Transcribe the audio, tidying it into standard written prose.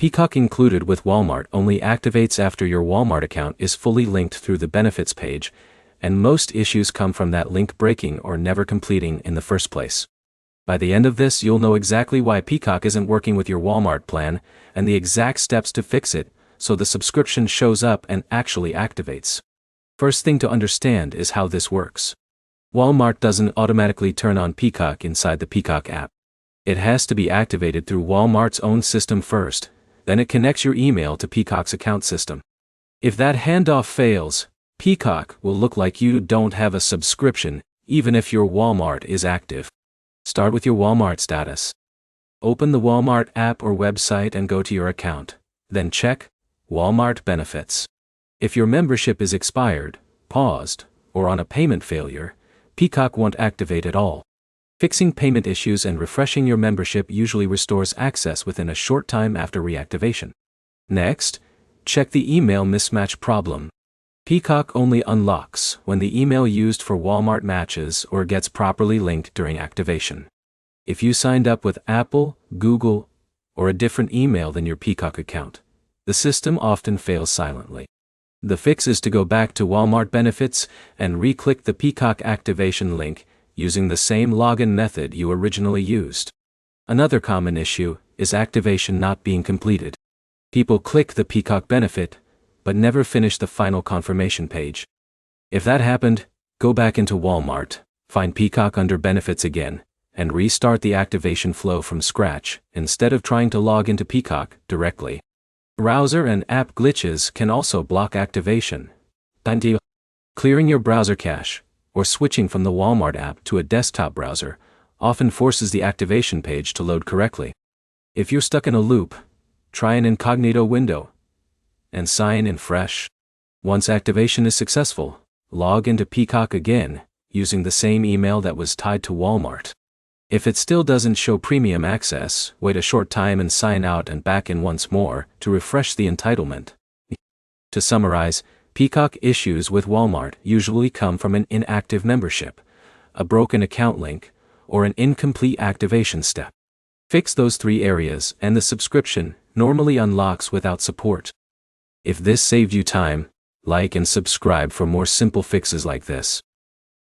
Peacock included with Walmart only activates after your Walmart account is fully linked through the benefits page, and most issues come from that link breaking or never completing in the first place. By the end of this, you'll know exactly why Peacock isn't working with your Walmart plan, and the exact steps to fix it, so the subscription shows up and actually activates. First thing to understand is how this works. Walmart doesn't automatically turn on Peacock inside the Peacock app. It has to be activated through Walmart's own system first, then it connects your email to Peacock's account system. If that handoff fails, Peacock will look like you don't have a subscription, even if your Walmart is active. Start with your Walmart status. Open the Walmart app or website and go to your account. Then check Walmart benefits. If your membership is expired, paused, or on a payment failure, Peacock won't activate at all. Fixing payment issues and refreshing your membership usually restores access within a short time after reactivation. Next, check the email mismatch problem. Peacock only unlocks when the email used for Walmart matches or gets properly linked during activation. If you signed up with Apple, Google, or a different email than your Peacock account, the system often fails silently. The fix is to go back to Walmart benefits and re-click the Peacock activation link using the same login method you originally used. Another common issue is activation not being completed. People click the Peacock benefit, but never finish the final confirmation page. If that happened, go back into Walmart, find Peacock under benefits again, and restart the activation flow from scratch instead of trying to log into Peacock directly. Browser and app glitches can also block activation. Clearing your browser cache or switching from the Walmart app to a desktop browser often forces the activation page to load correctly. If you're stuck in a loop, try an incognito window and sign in fresh. Once activation is successful, log into Peacock again using the same email that was tied to Walmart. If it still doesn't show premium access, wait a short time and sign out and back in once more to refresh the entitlement. To summarize, Peacock issues with Walmart usually come from an inactive membership, a broken account link, or an incomplete activation step. Fix those three areas and the subscription normally unlocks without support. If this saved you time, like and subscribe for more simple fixes like this.